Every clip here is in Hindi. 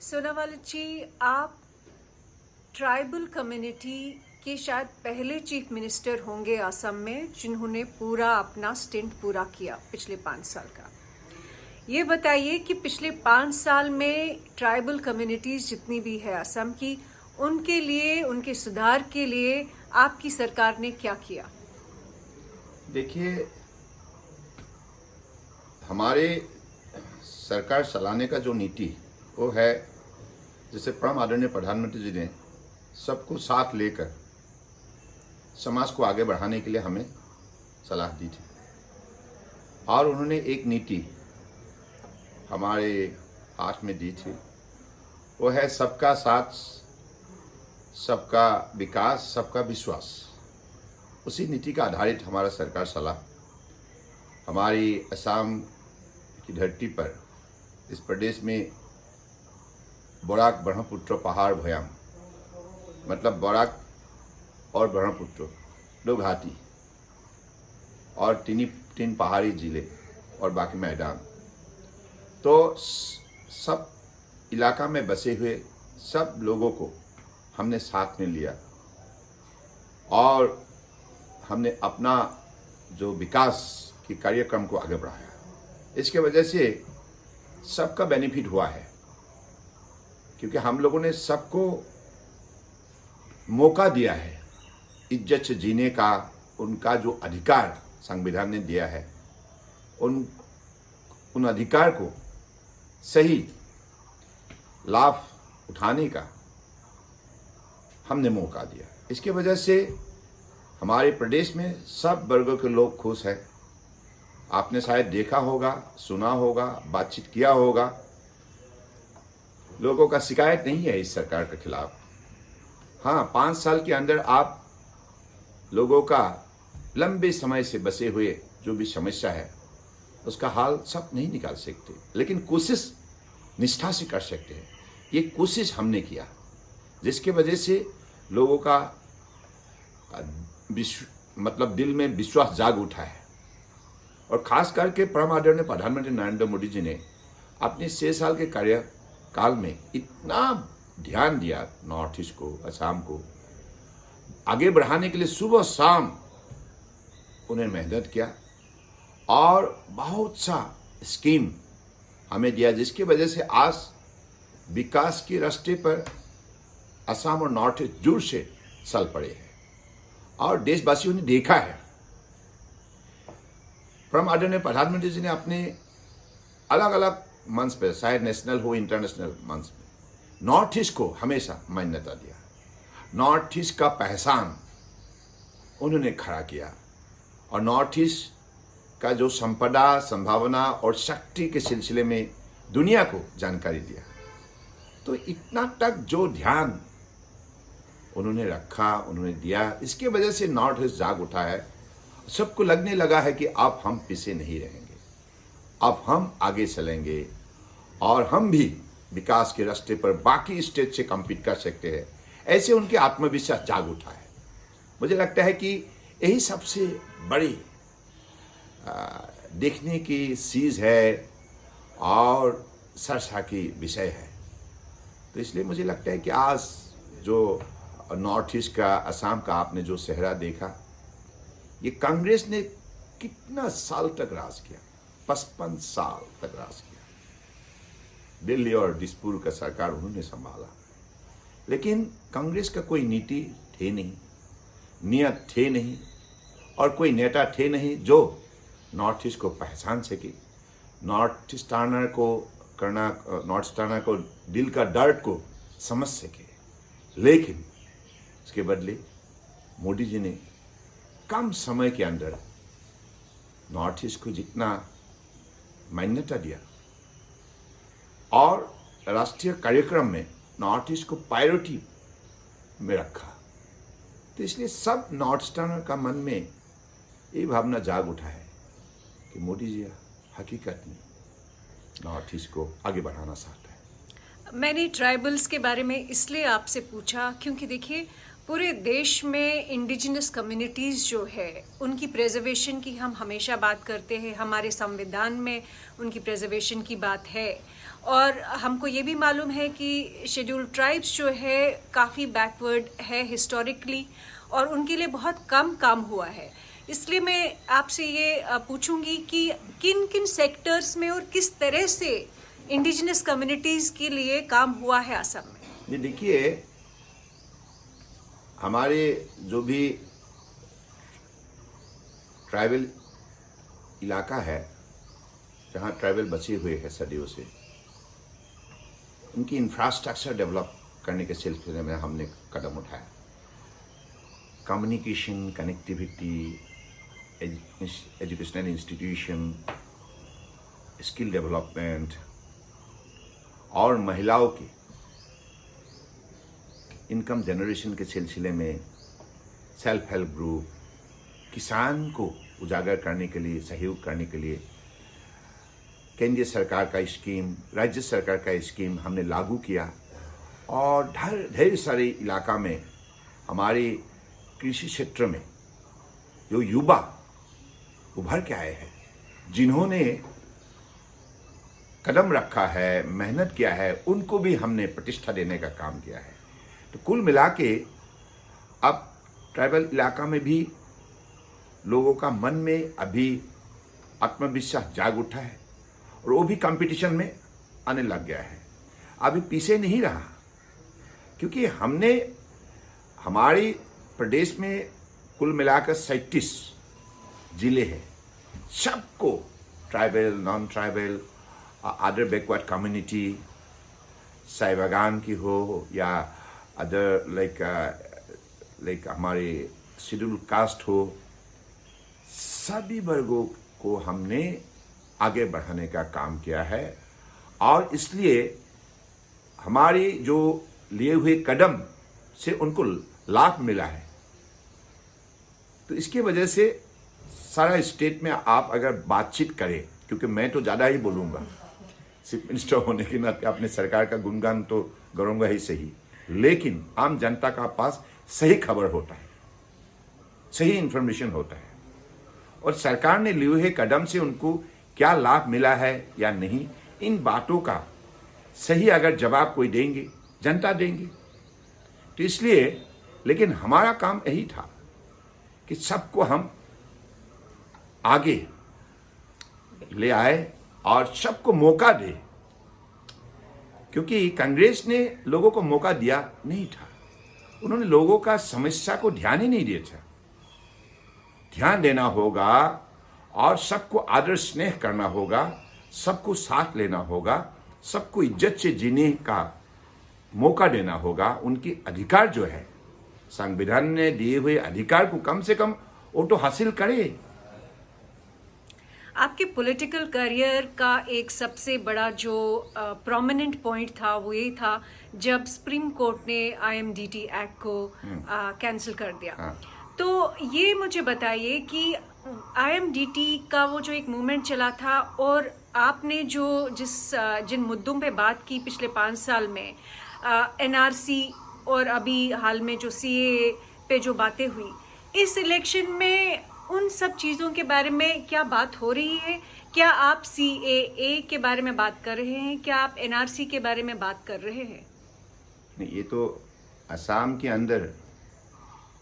सोनावाल जी, आप ट्राइबल कम्युनिटी के शायद पहले चीफ मिनिस्टर होंगे असम में जिन्होंने पूरा अपना स्टिंट पूरा किया पिछले 5 साल का। ये बताइए कि पिछले 5 साल में ट्राइबल कम्युनिटीज जितनी भी है असम की, उनके लिए, उनके सुधार के लिए आपकी सरकार ने क्या किया? देखिए, हमारे सरकार चलाने का जो नीति वो है, जैसे परम आदरणीय प्रधानमंत्री जी ने सबको साथ लेकर समाज को आगे बढ़ाने के लिए हमें सलाह दी थी और उन्होंने एक नीति हमारे हाथ में दी थी। वो है सबका साथ, सबका विकास, सबका विश्वास। उसी नीति का आधारित हमारा सरकार चला। हमारी असम की धरती पर, इस प्रदेश में बराक ब्रह्मपुत्र पहाड़ भयाम, मतलब बराक और ब्रह्मपुत्र दो घाटी और तीन पहाड़ी जिले और बाकी मैदान, तो सब इलाका में बसे हुए सब लोगों को हमने साथ में लिया और हमने अपना जो विकास के कार्यक्रम को आगे बढ़ाया। इसके वजह से सबका बेनिफिट हुआ है, क्योंकि हम लोगों ने सबको मौका दिया है इज्जत से जीने का। उनका जो अधिकार संविधान ने दिया है, उन अधिकार को सही लाभ उठाने का हमने मौका दिया। इसके वजह से हमारे प्रदेश में सब वर्गों के लोग खुश हैं। आपने शायद देखा होगा, सुना होगा, बातचीत किया होगा, लोगों का शिकायत नहीं है इस सरकार के खिलाफ। हाँ, 5 साल के अंदर आप लोगों का लंबे समय से बसे हुए जो भी समस्या है उसका हाल सब नहीं निकाल सकते, लेकिन कोशिश निष्ठा से कर सकते हैं। ये कोशिश हमने किया, जिसके वजह से लोगों का मतलब दिल में विश्वास जाग उठा है। और खास करके परम आदरणीय प्रधानमंत्री नरेंद्र मोदी जी ने अपने 6 साल के कार्यकाल में इतना ध्यान दिया नॉर्थ ईस्ट को, असम को आगे बढ़ाने के लिए। सुबह शाम उन्हें मेहनत किया और बहुत सा स्कीम हमें दिया, जिसकी वजह से आज विकास के रास्ते पर असम और नॉर्थ ईस्ट जोर से चल पड़े हैं और देशवासियों ने देखा है। परम आदरणीय प्रधानमंत्री जी ने अपने अलग अलग मंच पर, शायद नेशनल हो इंटरनेशनल मंच में, नॉर्थ ईस्ट को हमेशा मान्यता दिया। नॉर्थ ईस्ट का पहचान उन्होंने खड़ा किया और नॉर्थ ईस्ट का जो संपदा, संभावना और शक्ति के सिलसिले में दुनिया को जानकारी दिया। तो इतना तक जो ध्यान उन्होंने रखा, उन्होंने दिया, इसके वजह से नॉर्थ ईस्ट जाग उठा है। सबको लगने लगा है कि अब हम पीछे नहीं रहेंगे, अब हम आगे चलेंगे और हम भी विकास के रास्ते पर बाकी स्टेट से कम्पीट कर सकते हैं। ऐसे उनके आत्मविश्वास जाग उठा है। मुझे लगता है कि यही सबसे बड़ी देखने की चीज़ है और चर्चा की विषय है। तो इसलिए मुझे लगता है कि आज जो नॉर्थ ईस्ट का, असम का आपने जो चेहरा देखा, ये कांग्रेस ने कितना साल तक राज किया, 55 साल तक राज किया। दिल्ली और दिसपुर का सरकार उन्होंने संभाला, लेकिन कांग्रेस का कोई नीति थे नहीं, नियत थे नहीं और कोई नेता थे नहीं जो नॉर्थ ईस्ट को पहचान सके, नॉर्थ ईस्टर्नर को दिल का दर्द को समझ सके। लेकिन इसके बदले मोदी जी ने कम समय के अंदर नॉर्थ ईस्ट को जितना मान्यता दिया और राष्ट्रीय कार्यक्रम में नॉर्थ ईस्ट को प्रायोरिटी में रखा, तो इसलिए सब नॉर्थ ईस्टर्नर का मन में ये भावना जाग उठा है कि मोदी जी हकीकत में नॉर्थ ईस्ट को आगे बढ़ाना चाहता है। मैंने ट्राइबल्स के बारे में इसलिए आपसे पूछा क्योंकि देखिए, पूरे देश में इंडिजिनस कम्युनिटीज़ जो है उनकी प्रिजर्वेशन की हम हमेशा बात करते हैं, हमारे संविधान में उनकी प्रिजर्वेशन की बात है और हमको ये भी मालूम है कि शेड्यूल्ड ट्राइब्स जो है काफ़ी बैकवर्ड है हिस्टोरिकली, और उनके लिए बहुत कम काम हुआ है। इसलिए मैं आपसे ये पूछूंगी कि किन किन सेक्टर्स में और किस तरह से इंडिजिनस कम्युनिटीज़ के लिए काम हुआ है असम में। ये देखिए, हमारे जो भी ट्राइबल इलाका है, जहाँ ट्राइबल बचे हुए हैं सदियों से, उनकी इंफ्रास्ट्रक्चर डेवलप करने के सिलसिले में हमने कदम उठाया। Communication, connectivity, educational institution, skill development और महिलाओं की इनकम जनरेशन के सिलसिले में सेल्फ हेल्प ग्रुप, किसान को उजागर करने के लिए, सहयोग करने के लिए केंद्रीय सरकार का स्कीम, राज्य सरकार का स्कीम हमने लागू किया। और ढेर सारे इलाका में हमारे कृषि क्षेत्र में जो युवा उभर के आए हैं, जिन्होंने कदम रखा है, मेहनत किया है, उनको भी हमने प्रतिष्ठा देने का काम किया है। तो कुल मिला के अब ट्राइबल इलाका में भी लोगों का मन में अभी आत्मविश्वास जाग उठा है और वो भी कंपटीशन में आने लग गया है। अभी पीछे नहीं रहा, क्योंकि हमने हमारी प्रदेश में कुल मिलाकर 37 जिले हैं। सबको, tribal, non tribal, other backward community, चाय बागान की हो या अदर लाइक हमारे शेड्यूल कास्ट हो, सभी वर्गों को हमने आगे बढ़ाने का काम किया है। और इसलिए हमारी जो लिए हुए कदम से उनको लाभ मिला है। तो इसकी वजह से सारा स्टेट में आप अगर बातचीत करें, क्योंकि मैं तो ज़्यादा ही बोलूँगा, चीफ मिनिस्टर होने के नाते अपने सरकार का गुणगान तो करूँगा ही सही, लेकिन आम जनता का पास सही खबर होता है, सही इंफॉर्मेशन होता है, और सरकार ने लिए हुए कदम से उनको क्या लाभ मिला है या नहीं, इन बातों का सही अगर जवाब कोई देंगे, जनता देंगे। तो इसलिए, लेकिन हमारा काम यही था कि सबको हम आगे ले आए और सबको मौका दे, क्योंकि कांग्रेस ने लोगों को मौका दिया नहीं था। उन्होंने लोगों का समस्या को ध्यान ही नहीं दिया था। ध्यान देना होगा और सबको आदर स्नेह करना होगा, सबको साथ लेना होगा, सबको इज्जत से जीने का मौका देना होगा। उनकी अधिकार जो है, संविधान ने दिए हुए अधिकार को कम से कम वो तो हासिल करे। आपके पॉलिटिकल करियर का एक सबसे बड़ा जो प्रोमिनेंट पॉइंट था वो ये था जब सुप्रीम कोर्ट ने IMDT एक्ट को कैंसिल कर दिया। हाँ। तो ये मुझे बताइए कि IMDT का वो जो एक मूवमेंट चला था, और आपने जो जिन मुद्दों पे बात की पिछले 5 साल में, NRC और अभी हाल में जो CAA पे जो बातें हुई, इस इलेक्शन में उन सब चीज़ों के बारे में क्या बात हो रही है? क्या आप CAA के बारे में बात कर रहे हैं? क्या आप NRC के बारे में बात कर रहे हैं? नहीं, ये तो असम के अंदर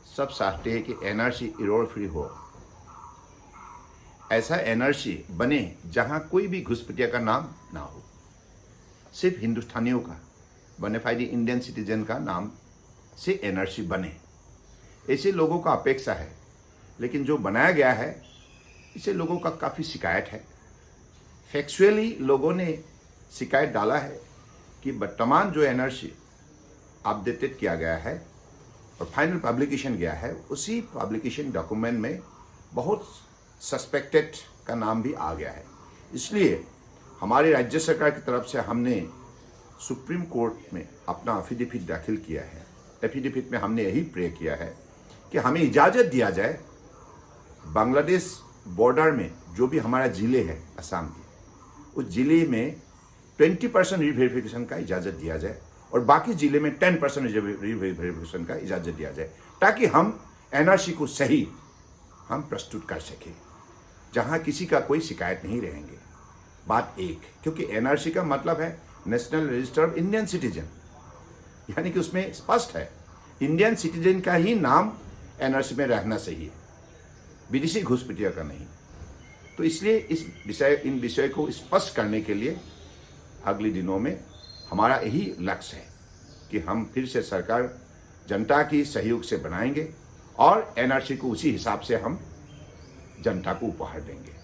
सब चाहते हैं कि NRC इरोड़ फ्री हो। ऐसा NRC बने जहां कोई भी घुसपैठिया का नाम ना हो, सिर्फ हिंदुस्तानियों का, बोनाफाइड इंडियन सिटीजन का नाम से NRC बने। ऐसे लोगों का अपेक्षा है, लेकिन जो बनाया गया है इसे लोगों का काफ़ी शिकायत है। फैक्चुअली लोगों ने शिकायत डाला है कि वर्तमान जो NRC अपडेटेड किया गया है और फाइनल पब्लिकेशन गया है, उसी पब्लिकेशन डॉक्यूमेंट में बहुत सस्पेक्टेड का नाम भी आ गया है। इसलिए हमारी राज्य सरकार की तरफ से हमने सुप्रीम कोर्ट में अपना एफिडेविट दाखिल किया है। एफिडेविट में हमने यही प्रे किया है कि हमें इजाज़त दिया जाए बांग्लादेश बॉर्डर में जो भी हमारा ज़िले है असम के, उस ज़िले में 20% रीवेरिफिकेशन का इजाज़त दिया जाए और बाकी ज़िले में 10% रीवेरिफिकेशन का इजाज़त दिया जाए, ताकि हम NRC को सही हम प्रस्तुत कर सकें, जहां किसी का कोई शिकायत नहीं रहेंगे। बात एक, क्योंकि NRC का मतलब है national register of Indian citizen, यानी कि उसमें स्पष्ट है इंडियन सिटीजन का ही नाम एनआरसी में रहना चाहिए, विदेशी घुसपैठिया का नहीं। तो इसलिए इन विषय को स्पष्ट करने के लिए अगले दिनों में हमारा यही लक्ष्य है कि हम फिर से सरकार जनता की सहयोग से बनाएंगे और एनआरसी को उसी हिसाब से हम जनता को उपहार देंगे।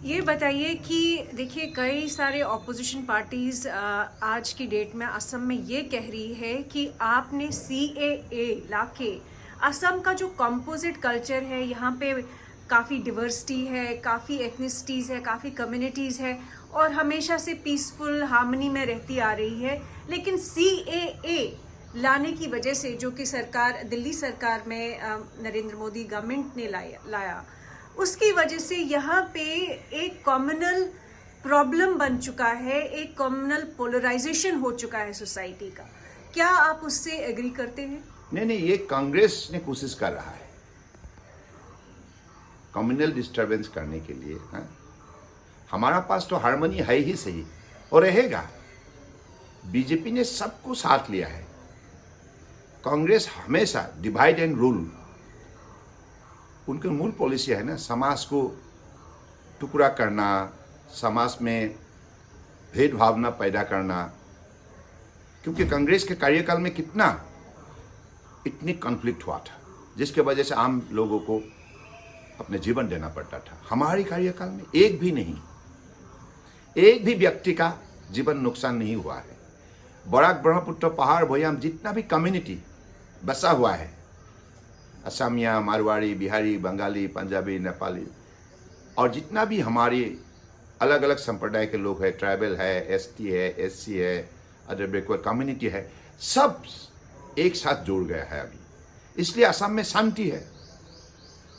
ये बताइए कि देखिए कई सारे ऑपोजिशन पार्टीज आज की डेट में असम में ये कह रही है कि आपने CAA लाके असम का जो कंपोजिट कल्चर है, यहाँ पे काफ़ी डिवर्सिटी है, काफ़ी एथनिसिटीज़ है, काफ़ी कम्युनिटीज़ है और हमेशा से पीसफुल हार्मनी में रहती आ रही है, लेकिन CAA लाने की वजह से जो कि सरकार दिल्ली सरकार में नरेंद्र मोदी गवर्नमेंट ने लाया उसकी वजह से यहाँ पे एक कम्युनल प्रॉब्लम बन चुका है, एक कम्युनल पोलराइजेशन हो चुका है सोसाइटी का। क्या आप उससे एग्री करते हैं? नहीं, ये कांग्रेस ने कोशिश कर रहा है कम्युनल डिस्टरबेंस करने के लिए। हाँ? हमारा पास तो हार्मनी है ही सही और रहेगा। बीजेपी ने सबको साथ लिया है। कांग्रेस हमेशा डिवाइड एंड रूल, उनकी मूल पॉलिसी है ना, समाज को टुकड़ा करना, समाज में भेदभावना पैदा करना। क्योंकि कांग्रेस के कार्यकाल में इतनी कॉन्फ्लिक्ट हुआ था जिसके वजह से आम लोगों को अपने जीवन देना पड़ता था। हमारे कार्यकाल में एक भी व्यक्ति का जीवन नुकसान नहीं हुआ है। बराक, ब्रह्मपुत्र, पहाड़, भोयाम जितना भी कम्युनिटी बसा हुआ है, असमिया, मारवाड़ी, बिहारी, बंगाली, पंजाबी, नेपाली और जितना भी हमारे अलग अलग संप्रदाय के लोग हैं, ट्राइबल है, ST है, SC है, अदर बैकवर्ड कम्युनिटी है, सब एक साथ जुड़ गया है अभी। इसलिए असम में शांति है।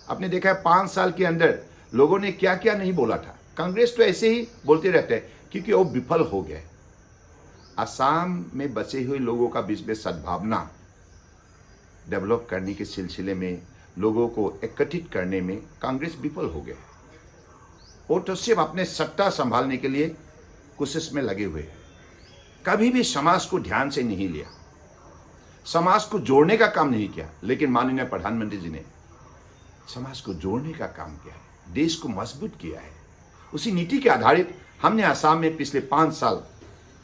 आपने देखा है 5 साल के अंदर लोगों ने क्या क्या नहीं बोला था। कांग्रेस तो ऐसे ही बोलते रहते हैं क्योंकि वो विफल हो गए। असम में बचे हुए लोगों का बीच में सद्भावना डेवलप करने के सिलसिले में, लोगों को एकत्रित करने में कांग्रेस विफल हो गया। वो तो सिर्फ अपने सत्ता संभालने के लिए कोशिश में लगे हुए हैं। कभी भी समाज को ध्यान से नहीं लिया, समाज को जोड़ने का काम नहीं किया। लेकिन माननीय प्रधानमंत्री जी ने समाज को जोड़ने का काम किया है, देश को मजबूत किया है। उसी नीति के आधारित हमने असम में पिछले 5 साल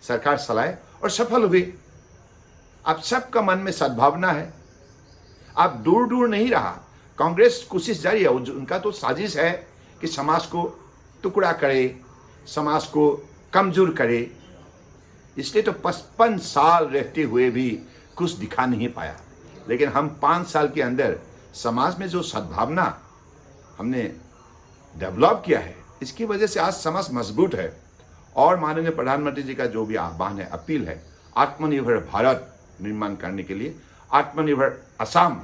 सरकार चलाए और सफल हुए। अब सबका मन में सद्भावना है। अब दूर दूर नहीं रहा। कांग्रेस कोशिश जारी है, उनका तो साजिश है कि समाज को टुकड़ा करे, समाज को कमजोर करे। इसलिए तो 55 साल रहते हुए भी कुछ दिखा नहीं पाया। लेकिन हम 5 साल के अंदर समाज में जो सद्भावना हमने डेवलप किया है, इसकी वजह से आज समाज मजबूत है। और माननीय प्रधानमंत्री जी का जो भी आह्वान है, अपील है, आत्मनिर्भर भारत निर्माण करने के लिए, आत्मनिर्भर असम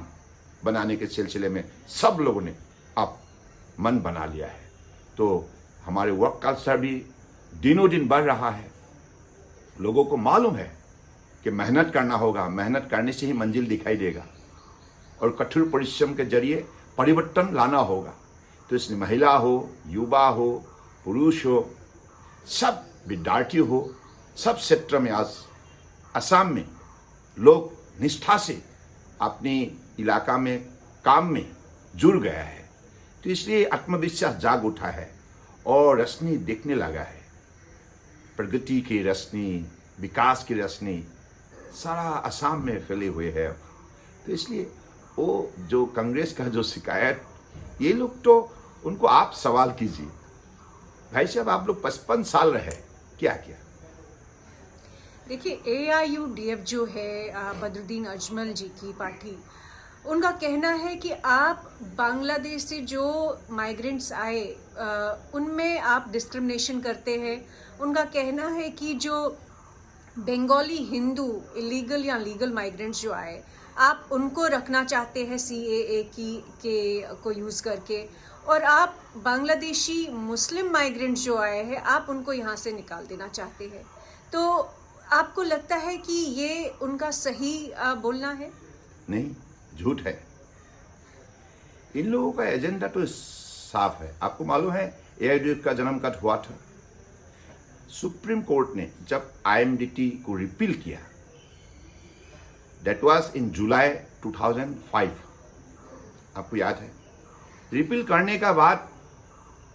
बनाने के सिलसिले में सब लोगों ने अब मन बना लिया है। तो हमारे वर्क कल्चर भी दिनों दिन बढ़ रहा है। लोगों को मालूम है कि मेहनत करना होगा, मेहनत करने से ही मंजिल दिखाई देगा और कठोर परिश्रम के जरिए परिवर्तन लाना होगा। तो इसमें महिला हो, युवा हो, पुरुष हो, सब विद्यार्थी हो, सब क्षेत्र में आज असम में लोग निष्ठा से अपनी इलाका में काम में जुड़ गया है। तो इसलिए आत्मविश्वास जाग उठा है और रोशनी दिखने लगा है। प्रगति की रोशनी, विकास की रोशनी सारा असम में फैले हुए है। तो इसलिए वो जो कांग्रेस का जो शिकायत, ये लोग तो उनको आप सवाल कीजिए, भाई साहब आप लोग 55 साल रहे, क्या किया? देखिए AIUDF जो है बदरुद्दीन अजमल जी की पार्टी, उनका कहना है कि आप बांग्लादेश से जो माइग्रेंट्स आए उनमें आप डिस्क्रिमिनेशन करते हैं। उनका कहना है कि जो बंगाली हिंदू इलीगल या लीगल माइग्रेंट्स जो आए, आप उनको रखना चाहते हैं CAA को यूज़ करके, और आप बांग्लादेशी मुस्लिम माइग्रेंट्स जो आए हैं आप उनको यहाँ से निकाल देना चाहते हैं। तो आपको लगता है कि ये उनका सही बोलना है? नहीं, झूठ है। इन लोगों का एजेंडा तो साफ है। आपको मालूम है AIUDF का जन्म कब हुआ था? सुप्रीम कोर्ट ने जब आईएमडीटी को रिपील किया, दैट वाज इन जुलाई 2005, आपको याद है। रिपील करने का बाद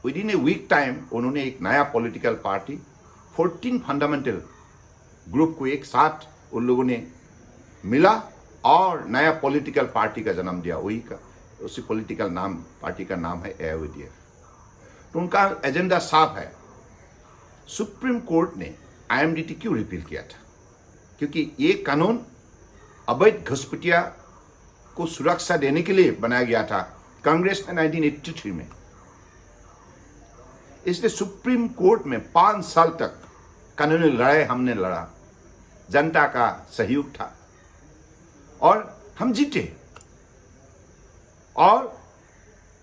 within a week time उन्होंने एक नया पॉलिटिकल पार्टी 14 फंडामेंटल ग्रुप को एक साथ उन लोगों ने मिला और नया पॉलिटिकल पार्टी का जन्म दिया। वही का उसी पॉलिटिकल नाम पार्टी का नाम है एआईयूडीएफ। तो उनका एजेंडा साफ है। सुप्रीम कोर्ट ने आईएमडीटी क्यों रिपील किया था? क्योंकि ये कानून अवैध घुसपैठिया को सुरक्षा देने के लिए बनाया गया था कांग्रेस ने 1983 में। इसलिए सुप्रीम कोर्ट में 5 साल तक कानूनी लड़ाई हमने लड़ा, जनता का सहयोग था और हम जीते। और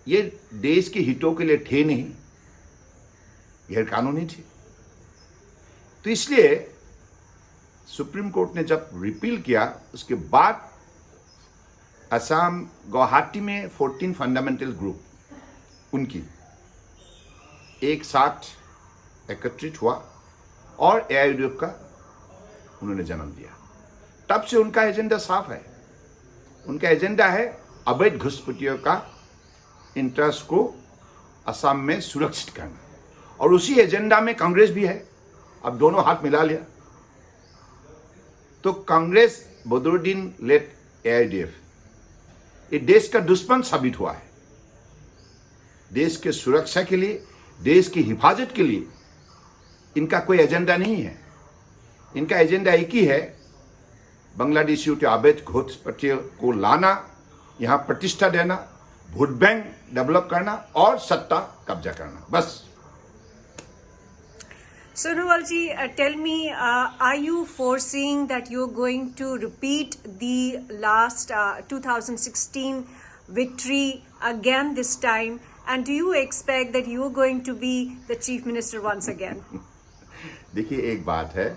ये देश के हितों के लिए थे नहीं, गैर कानूनी थे। तो इसलिए सुप्रीम कोर्ट ने जब रिपील किया, उसके बाद असम गुवाहाटी में 14 फंडामेंटल ग्रुप उनकी एक साथ एकत्रित हुआ और एआईयूडीएफ का उन्होंने जन्म दिया। तब से उनका एजेंडा साफ है। उनका एजेंडा है अवैध घुसपैठियों का इंटरेस्ट को असम में सुरक्षित करना, और उसी एजेंडा में कांग्रेस भी है। अब दोनों हाथ मिला लिया तो कांग्रेस बदरुद्दीन लेड एआईयूडीएफ ये देश का दुश्मन साबित हुआ है। देश के सुरक्षा के लिए, देश की हिफाजत के लिए इनका कोई एजेंडा नहीं है। इनका एजेंडा एक ही है, बांग्लादेशियों के अवैध घुसपैठियों को लाना, यहाँ प्रतिष्ठा देना, वोट बैंक डेवलप करना और सत्ता कब्जा करना, बस। Sonowal ji, tell me, are you foreseeing that you're going to repeat the last 2016 victory again this time? And do you expect that you're going to be the Chief Minister once again? देखिए, एक बात है,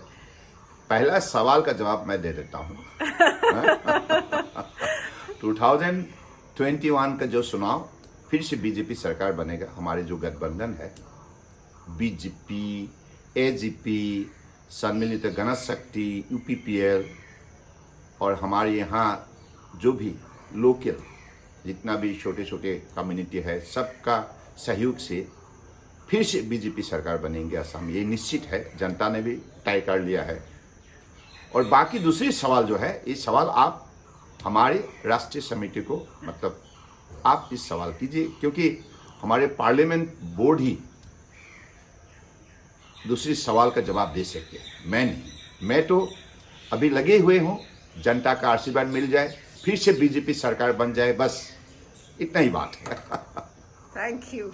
पहला सवाल का जवाब मैं दे देता हूँ। 2021 का जो चुनाव फिर से बीजेपी सरकार बनेगा। हमारे जो गठबंधन है, बीजेपी, एजीपी, सम्मिलित जनशक्ति, यूपीपीएल और हमारे यहाँ जो भी लोकल जितना भी छोटे छोटे कम्युनिटी है, सबका सहयोग से फिर से बीजेपी सरकार बनेंगे असम। ये निश्चित है, जनता ने भी तय कर लिया है। और बाकी दूसरी सवाल जो है, ये सवाल आप हमारे राष्ट्रीय समिति को, मतलब आप इस सवाल कीजिए, क्योंकि हमारे पार्लियामेंट बोर्ड ही दूसरी सवाल का जवाब दे सकते हैं, मैं नहीं। मैं तो अभी लगे हुए हूँ, जनता का आशीर्वाद मिल जाए, फिर से बीजेपी सरकार बन जाए, बस इतना ही बात है। Thank you.